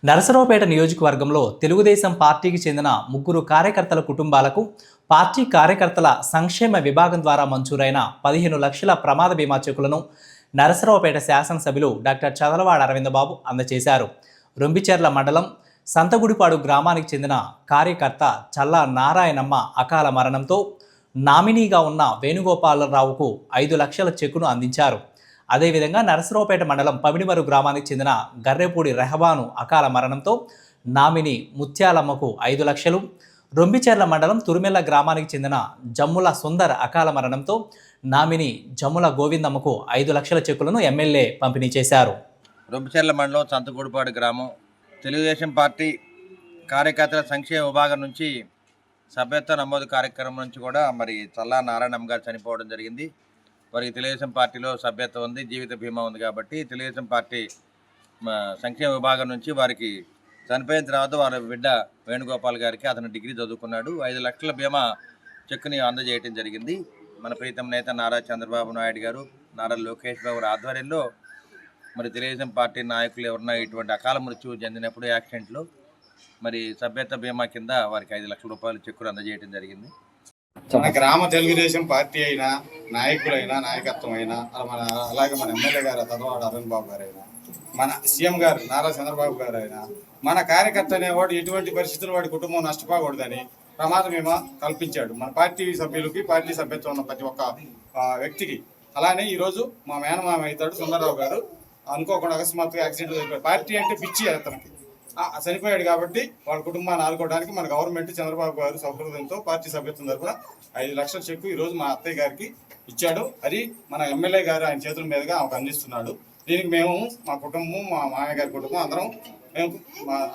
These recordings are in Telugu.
నరసరావుపేట నియోజకవర్గంలో తెలుగుదేశం పార్టీకి చెందిన 3 కార్యకర్తల కుటుంబాలకు పార్టీ కార్యకర్తల సంక్షేమ విభాగం ద్వారా మంజూరైన 15 లక్షల ప్రమాద బీమా చెక్కులను నరసరావుపేట శాసనసభ్యులు డాక్టర్ చదలవాడ అరవిందబాబు అందజేశారు. రొంబిచెర్ల మండలం సంతగుడిపాడు గ్రామానికి చెందిన కార్యకర్త చల్లా నారాయణమ్మ అకాల మరణంతో నామినీగా ఉన్న వేణుగోపాలరావుకు 5 లక్షల చెక్కును అందించారు. అదేవిధంగా నరసరావుపేట మండలం పమిడిమరు గ్రామానికి చెందిన గర్రెపూడి రెహబాను అకాల మరణంతో నామిని ముత్యాలమ్మకు 5 లక్షలు, రొంబిచెర్ల మండలం తురుమెల్ల గ్రామానికి చెందిన జమ్ముల సుందర్ అకాల మరణంతో నామిని జమ్ముల గోవిందమ్మకు 5 లక్షల చెక్కులను ఎమ్మెల్యే పంపిణీ చేశారు. రొంబిచెర్ల మండలం సంతగూడిపాడు గ్రామం తెలుగుదేశం పార్టీ కార్యకర్తల సంక్షేమ విభాగం నుంచి సభ్యత్వ నమోదు కార్యక్రమం నుంచి కూడా మరి చల్లా నారాయణమ్మ గారు చనిపోవడం జరిగింది. వారికి తెలుగుదేశం పార్టీలో సభ్యత్వం ఉంది, జీవిత బీమా ఉంది కాబట్టి తెలుగుదేశం పార్టీ సంక్షేమ విభాగం నుంచి వారికి చనిపోయిన తర్వాత వారి బిడ్డ వేణుగోపాల్ గారికి అతను డిగ్రీ చదువుకున్నాడు 5 లక్షల బీమా చెక్కుని అందజేయడం జరిగింది. మన ప్రీతం నేత నారా చంద్రబాబు నాయుడు గారు, నారా లోకేష్ బాబు ఆధ్వర్యంలో మరి తెలుగుదేశం పార్టీ నాయకులు ఎవరన్నా ఇటువంటి అకాల మృత్యు చెందినప్పుడు యాక్సిడెంట్లో మరి సభ్యత్వ బీమా కింద వారికి 5 లక్షల రూపాయల చెక్కులు అందజేయడం జరిగింది. మన గ్రామ తెలుగుదేశం పార్టీ అయినా నాయకులైనా నాయకత్వం అయినా అలాగే మన ఎమ్మెల్యే గారు చదలవాడ అరవిందబాబు గారు అయినా మన సీఎం గారు నారా చంద్రబాబు గారు అయినా మన కార్యకర్త అనేవాడు ఎటువంటి పరిస్థితులు వాడి కుటుంబం నష్టపోకూడదని ప్రమాద బీమా కల్పించాడు మన పార్టీ సభ్యులకి, పార్టీ సభ్యత్వం ఉన్న ప్రతి ఒక్క వ్యక్తికి. అలానే ఈరోజు మా మేనమామ అవుతాడు సుందరరావు గారు అనుకోకుండా అకస్మాత్తుగా యాక్సిడెంట్ అయిపోయాడు. పార్టీ అంటే పిచ్చి అతనికి చనిపోయాడు కాబట్టి వాళ్ళ కుటుంబాన్ని ఆదుకోవడానికి మన గవర్నమెంట్ చంద్రబాబు గారు సౌకర్యంతో పార్టీ సభ్యత్వం తరఫున 5 లక్షల చెక్కు ఈరోజు మా అత్తయ్య గారికి ఇచ్చాడు. అది మన ఎమ్మెల్యే గారు ఆయన చేతుల మీదుగా ఆమెకు అందిస్తున్నాడు. దీనికి మేము మా కుటుంబం, మా మామయ్య గారి కుటుంబం అందరం మేము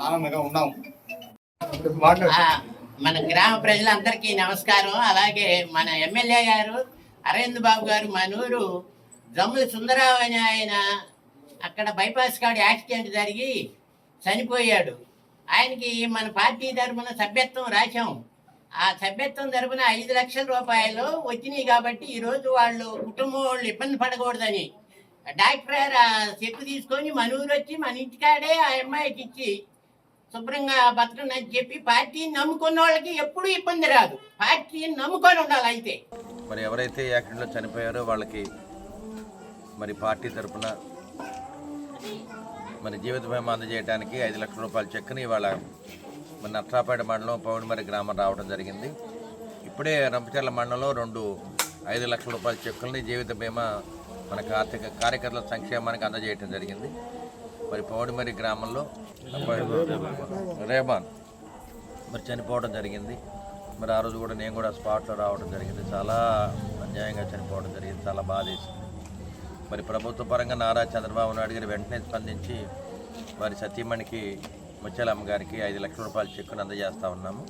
ఆనందంగా ఉన్నాము. మన గ్రామ ప్రజలందరికీ నమస్కారం. అలాగే మన ఎమ్మెల్యే గారు అరవింద్ బాబు గారు మనూరు జమ్ముల సుందరరావు అని ఆయన అక్కడ బైపాస్ కాడ యాక్సిడెంట్ జరిగి చనిపోయాడు. ఆయనకి మన పార్టీ తరఫున సభ్యత్వం రాశాం. ఆ సభ్యత్వం తరఫున 5 లక్షల రూపాయలు వచ్చినాయి కాబట్టి ఈరోజు వాళ్ళు కుటుంబం వాళ్ళు ఇబ్బంది పడకూడదని డాక్టర్ ఆ చెక్కు తీసుకొని మన ఊరు వచ్చి మన ఇంటికాడే ఆ అమ్మాయికి ఇచ్చి శుభ్రంగా బతకని అని చెప్పి పార్టీని నమ్ముకున్న వాళ్ళకి ఎప్పుడూ ఇబ్బంది రాదు. పార్టీని నమ్ముకొని ఉండాలి. అయితే మరి ఎవరైతే యాక్సిడెంట్లో చనిపోయారో వాళ్ళకి మరి పార్టీ తరఫున మరి జీవిత బీమా అందజేయడానికి 5 లక్షల రూపాయల చెక్కుని ఇవాళ మన నర్సరావుపేట మండలం పౌడిమరి గ్రామం రావడం జరిగింది. ఇప్పుడే రొంబిచెర్ల మండలంలో 2 5 లక్షల రూపాయల చెక్కుల్ని జీవిత బీమా మన కార్యకర్తల సంక్షేమానికి అందజేయడం జరిగింది. మరి పౌడిమరి గ్రామంలో రేబాన్ మరి చనిపోవడం జరిగింది. మరి ఆ రోజు కూడా నేను కూడా స్పాట్లో రావడం జరిగింది. చాలా అన్యాయంగా చనిపోవడం జరిగింది. చాలా బాధేసింది. మరి ప్రభుత్వ పరంగా నారా చంద్రబాబు నాయుడు గారు వెంటనే స్పందించి వారి సతీమణికి ముత్యాలమ్మ గారికి 5 లక్షల రూపాయల చెక్కును అందజేస్తూ ఉన్నాము.